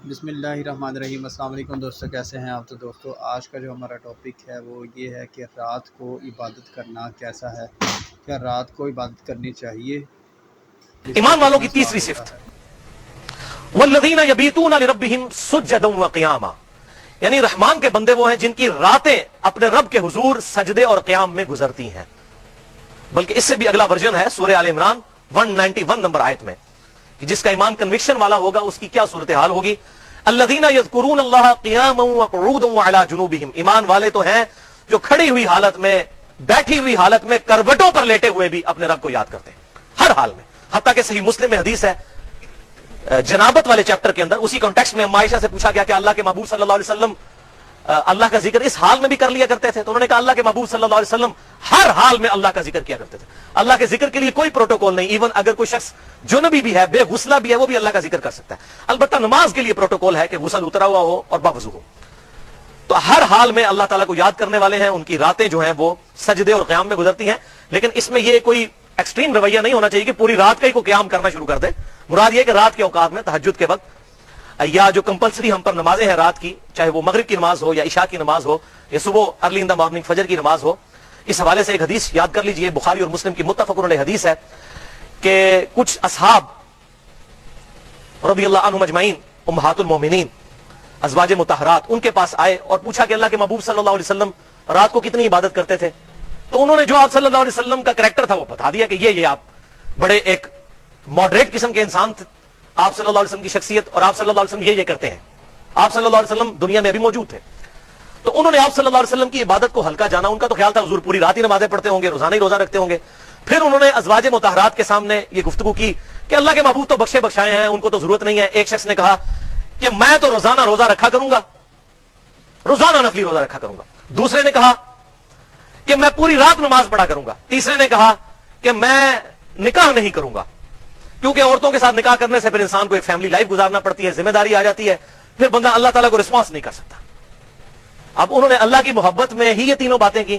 بسم اللہ الرحمن الرحیم۔ السلام علیکم دوستو، کیسے ہیں آپ؟ تو دوستو آج کا جو ہمارا ٹاپک ہے وہ یہ ہے کہ رات کو عبادت کرنا کیسا ہے، کیا رات کو عبادت کرنی چاہیے؟ ایمان والوں کی ثواب تیسری ہوتا صفت ہے۔ والذین یبیتون لربہم سجدا وقیاما، یعنی رحمان کے بندے وہ ہیں جن کی راتیں اپنے رب کے حضور سجدے اور قیام میں گزرتی ہیں۔ بلکہ اس سے بھی اگلا ورژن ہے سورہ آل عمران 191 نمبر آیت میں کہ جس کا ایمان کنوکشن والا ہوگا اس کی کیا صورتحال ہوگی۔ الذین یذکرون اللہ قیاما وقعودا وعلی جنوبہم، ایمان والے تو ہیں جو کھڑی ہوئی حالت میں، بیٹھی ہوئی حالت میں، کروٹوں پر لیٹے ہوئے بھی اپنے رب کو یاد کرتے ہیں ہر حال میں۔ حتیٰ کہ صحیح مسلم میں حدیث ہے جنابت والے چیپٹر کے اندر، اسی کانٹیکسٹ میں عائشہ سے پوچھا گیا کہ اللہ کے محبوب صلی اللہ علیہ وسلم اللہ کا ذکر اس حال میں بھی کر لیا کرتے تھے؟ تو انہوں نے کہا اللہ کے محبوب صلی اللہ علیہ وسلم ہر حال میں اللہ کا ذکر کیا کرتے تھے۔ اللہ کے ذکر کے لیے کوئی پروٹوکول نہیں، ایون اگر کوئی شخص جنبی بھی ہے، بے غسلہ بھی ہے، وہ بھی اللہ کا ذکر کر سکتا ہے۔ البتہ نماز کے لیے پروٹوکول ہے کہ غسل اترا ہوا ہو اور باوضو ہو۔ تو ہر حال میں اللہ تعالیٰ کو یاد کرنے والے ہیں، ان کی راتیں جو ہیں وہ سجدے اور قیام میں گزرتی ہیں۔ لیکن اس میں یہ کوئی ایکسٹریم رویہ نہیں ہونا چاہیے کہ پوری رات کا ہی کو قیام کرنا شروع کر دے۔ مراد یہ کہ رات کے اوقات میں تہجد کے وقت یا جو کمپلسری ہم پر نمازیں ہیں رات کی، چاہے وہ مغرب کی نماز ہو یا عشاء کی نماز ہو یا صبح ارلی ان دا مارننگ فجر کی نماز ہو، اس حوالے سے ایک حدیث یاد کر لیجئے، بخاری اور مسلم کی متفق علیہ حدیث ہے کہ کچھ اصحاب رضی اللہ عنہم اجمعین، امہات المومنین، ازواج مطہرات، ان کے پاس آئے اور پوچھا کہ اللہ کے محبوب صلی اللہ علیہ وسلم رات کو کتنی عبادت کرتے تھے؟ تو انہوں نے جو آپ صلی اللہ علیہ وسلم کا کریکٹر تھا وہ بتا دیا کہ یہ آپ بڑے ایک ماڈریٹ قسم کے انسان تھے، آپ صلی اللہ علیہ وسلم کی شخصیت، اور آپ صلی اللہ علیہ وسلم یہ کرتے ہیں۔ آپ صلی اللہ علیہ وسلم دنیا میں ابھی موجود تھے، تو انہوں نے آپ صلی اللہ علیہ وسلم کی عبادت کو ہلکا جانا۔ ان کا تو خیال تھا حضور پوری رات ہی نمازیں پڑھتے ہوں گے، روزانہ ہی روزہ رکھتے ہوں گے۔ پھر انہوں نے ازواج مطہرات کے سامنے یہ گفتگو کی کہ اللہ کے محبوب تو بخشے بخشائے ہیں، ان کو تو ضرورت نہیں ہے۔ ایک شخص نے کہا کہ میں تو روزانہ روزہ رکھا کروں گا، روزانہ نفلی روزہ رکھا کروں گا۔ دوسرے نے کہا کہ میں پوری رات نماز پڑھا کروں گا۔ تیسرے نے کہا کہ میں نکاح نہیں کروں گا، کیونکہ عورتوں کے ساتھ نکاح کرنے سے پھر انسان کو ایک فیملی لائف گزارنا پڑتی ہے، ذمہ داری آ جاتی ہے، پھر بندہ اللہ تعالیٰ کو رسپانس نہیں کر سکتا۔ اب انہوں نے اللہ کی محبت میں ہی یہ تینوں باتیں کی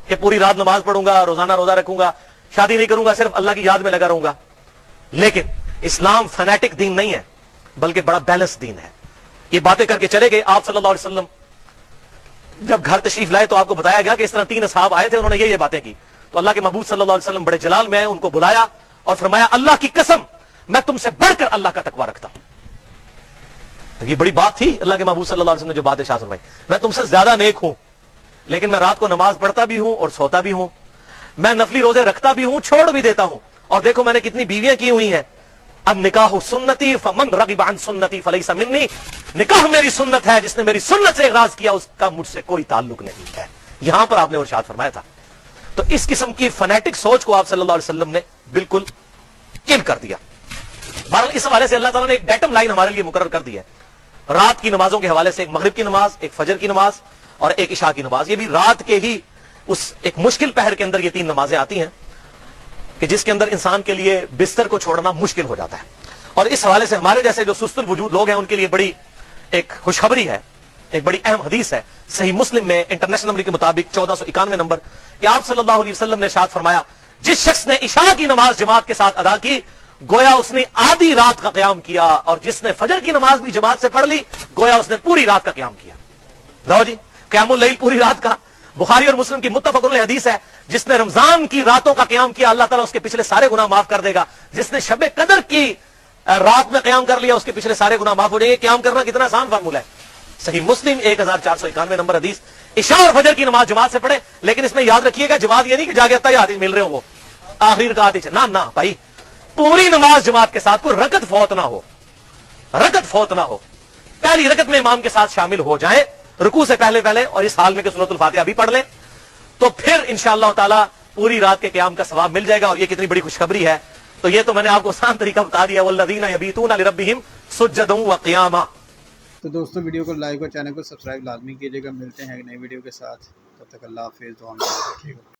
کہ پوری رات نماز پڑھوں گا، روزانہ روزہ رکھوں گا، شادی نہیں کروں گا، صرف اللہ کی یاد میں لگا رہوں گا۔ لیکن اسلام فنیٹک دین نہیں ہے، بلکہ بڑا بیلنس دین ہے۔ یہ باتیں کر کے چلے گئے۔ آپ صلی اللہ علیہ وسلم جب گھر تشریف لائے تو آپ کو بتایا گیا کہ اس طرح 3 اصحاب آئے تھے، انہوں نے یہ باتیں کی۔ تو اللہ کے محبوب صلی اللہ علیہ وسلم بڑے جلال میں ان کو بلایا اور فرمایا اللہ کی قسم میں تم سے بڑھ کر اللہ کا تقوی رکھتا ہوں۔ یہ بڑی بات تھی اللہ کے محبوب صلی اللہ علیہ وسلم نے جو بات ارشاد فرمائی، میں تم سے زیادہ نیک ہوں، لیکن میں رات کو نماز پڑھتا بھی ہوں اور سوتا بھی ہوں، میں نفلی روزے رکھتا بھی ہوں، چھوڑ بھی دیتا ہوں، اور دیکھو میں نے کتنی بیویاں کی ہوئی ہیں۔ اب نکاح سنتی فمن رغب عن سنتی فلیس منی، نکاح میری سنت ہے، جس نے میری سنت سے اغراض کیا اس کا مجھ سے کوئی تعلق نہیں ہے۔ یہاں پر آپ نے ارشاد فرمایا تھا۔ تو اس قسم کی فنیٹک سوچ کو آپ صلی اللہ علیہ وسلم نے بالکل کل کر دیا۔ بہرحال اس حوالے سے اللہ تعالیٰ نے ایک ڈیٹم لائن ہمارے لیے مقرر کر دی ہے رات کی نمازوں کے حوالے سے، ایک مغرب کی نماز، ایک فجر کی نماز اور ایک عشاء کی نماز۔ یہ بھی رات کے ہی اس ایک مشکل پہر کے اندر یہ 3 نمازیں آتی ہیں کہ جس کے اندر انسان کے لیے بستر کو چھوڑنا مشکل ہو جاتا ہے۔ اور اس حوالے سے ہمارے جیسے جو سست الوجود لوگ ہیں ان کے لیے بڑی ایک خوشخبری ہے، ایک بڑی اہم حدیث ہے صحیح مسلم میں انٹرنیشنل نمبر کے مطابق 1491 نمبر کہ آپ صلی اللہ علیہ وسلم نے ارشاد فرمایا جس شخص نے عشاء کی نماز جماعت کے ساتھ ادا کی گویا اس نے آدھی رات کا قیام کیا، اور جس نے فجر کی نماز بھی جماعت سے پڑھ لی گویا اس نے پوری رات کا قیام کیا۔ لو جی، قیام اللیل پوری رات کا۔ بخاری اور مسلم کی متفق علیہ حدیث ہے جس نے رمضان کی راتوں کا قیام کیا اللہ تعالیٰ اس کے پچھلے سارے گناہ معاف کر دے گا۔ جس نے شب قدر کی رات میں قیام کر لیا اس کے پچھلے سارے گناہ معاف ہو جائیں گے۔ قیام کرنا کتنا آسان فارمولہ ہے۔ صحیح مسلم 1491 نمبر حدیث۔ عشاء اور فجر کی نماز جماعت سے پڑھے، لیکن اس میں یاد رکھیے گا جماعت یہ نہیں کہ جا کے حدیث مل رہے ہو وہ آخری رکعت ہی، نہ بھائی، پوری نماز جماعت کے ساتھ، کوئی رکعت فوت نہ ہو، رکعت فوت نہ ہو۔ پہلی رکعت میں امام کے ساتھ شامل ہو جائیں رکوع سے پہلے، اور اس حال میں کہ سورۃ الفاتحہ بھی پڑھ لیں، تو پھر انشاءاللہ تعالی پوری رات کے قیام کا ثواب مل جائے گا۔ اور یہ کتنی بڑی خوشخبری ہے۔ تو یہ تو میں نے آپ کو آسان طریقہ بتا دیا، والذین یبیتون لربہم سجدا وقیاما۔ تو دوستو ویڈیو کو لائک اور چینل کو سبسکرائب لازمی کیجیے گا۔ ملتے ہیں ایک نئی ویڈیو کے ساتھ، تب تک اللہ حافظ، دعا میں یاد رکھیے گا۔